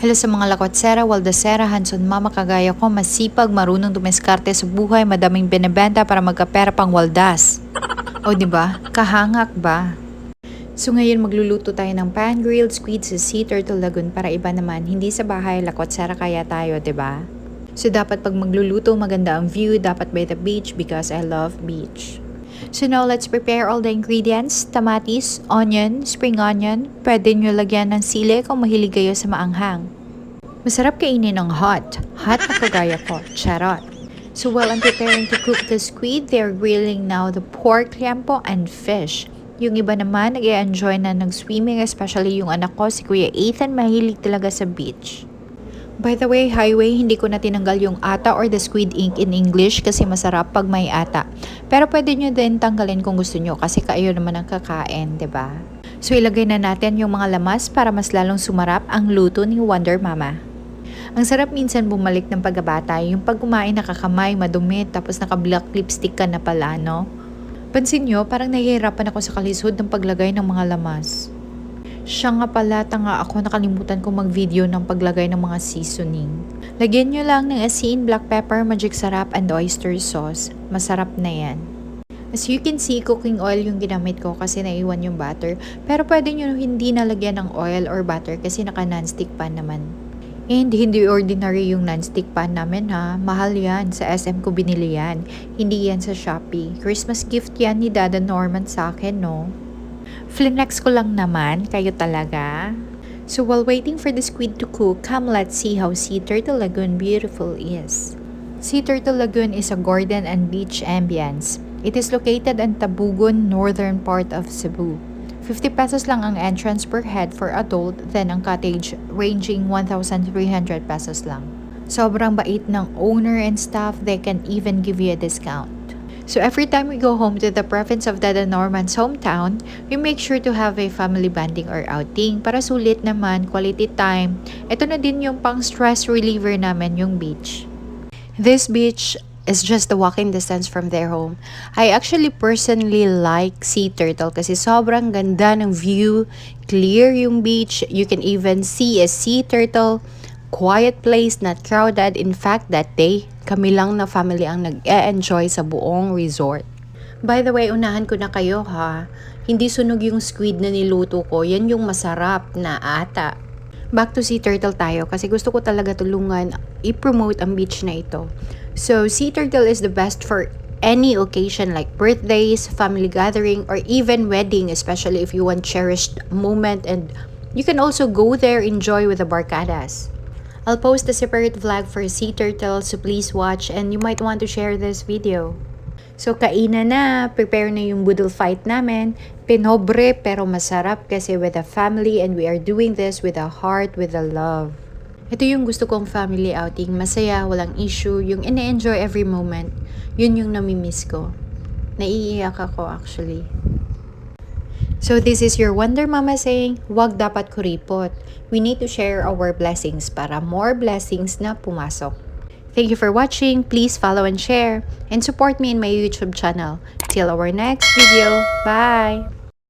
Hello sa mga lakotsera, waldasera, hanson mama kagaya ko, masipag, marunong dumiskarte sa buhay, madaming binebenta para magkapera pang waldas. O di ba? Kahangak ba? So ngayon magluluto tayo ng pan-grilled squid sa Sea Turtle Lagoon para iba naman, hindi sa bahay, lakotsera kaya tayo, di ba? So dapat pag magluluto, maganda ang view, dapat by the beach because I love beach. So now let's prepare all the ingredients. Tamatis, onion, spring onion. Pwede nyo lagyan ng sili kung mahilig kayo sa maanghang. Masarap kainin ng hot. Hot na kagaya ko. Charot. So while I'm preparing to cook the squid, they're grilling now the pork liempo and fish. Yung iba naman nag-enjoy na nag-swimming, especially yung anak ko, si Kuya Ethan, mahilig talaga sa beach. By the way, highway, hindi ko na tinanggal yung ata or the squid ink in English kasi masarap pag may ata. Pero pwede nyo din tanggalin kung gusto nyo kasi kayo naman ang kakain, 'di ba? So ilagay na natin yung mga lamas para mas lalong sumarap ang luto ni Wonder Mama. Ang sarap minsan bumalik ng pagkabata, yung pag kumain nakakamay, madumi, tapos naka-black lipstick ka na pala, no? Pansin nyo, parang nahihirapan ako sa kalisod ng paglagay ng mga lamas. Siya nga pala, tanga ako, nakalimutan kong mag-video ng paglagay ng mga seasoning. Lagyan nyo lang ng asin, black pepper, magic sarap, and oyster sauce. Masarap na yan. As you can see, cooking oil yung ginamit ko kasi naiwan yung butter. Pero pwede nyo hindi nalagyan ng oil or butter kasi naka non-stick pan naman. And hindi ordinary yung non-stick pan namin ha. Mahal yan. Sa SM ko binili yan. Hindi yan sa Shopee. Christmas gift yan ni Dada Norman sa akin, no? Flinex ko lang naman, kayo talaga. So while waiting for the squid to cook, come let's see how Sea Turtle Lagoon beautiful is. Sea Turtle Lagoon is a garden and beach ambience. It is located in Tabugon, northern part of Cebu. 50 pesos lang ang entrance per head for adult, then ang cottage ranging 1,300 pesos lang. Sobrang bait ng owner and staff, they can even give you a discount. So every time we go home to the province of Dada Norman's hometown, we make sure to have a family bonding or outing para sulit naman, quality time. Ito na din yung pang stress reliever namin, yung beach. This beach is just a walking distance from their home. I actually personally like Sea Turtle kasi sobrang ganda ng view, clear yung beach, you can even see a sea turtle. Quiet place, not crowded. In fact, that day, kami lang na family ang nag-e-enjoy sa buong resort. By the way, unahan ko na kayo ha. Hindi sunog yung squid na niluto ko. Yan yung masarap na ata. Back to Sea Turtle tayo kasi gusto ko talaga tulungan i-promote ang beach na ito. So, Sea Turtle is the best for any occasion like birthdays, family gathering, or even wedding, especially if you want cherished moment, and you can also go there enjoy with the barcadas. I'll post a separate vlog for Sea Turtle, so please watch and you might want to share this video. So kainan na, prepare na yung budol fight namin. Pinobre pero masarap kasi with a family and we are doing this with a heart, with a love. Ito yung gusto kong family outing, masaya, walang issue, yung ine-enjoy every moment. Yun yung namimiss ko. Naiiyak ako actually. So this is your Wonder Mama saying, wag dapat kuripot. We need to share our blessings para more blessings na pumasok. Thank you for watching. Please follow and share and support me in my YouTube channel. Till our next video. Bye!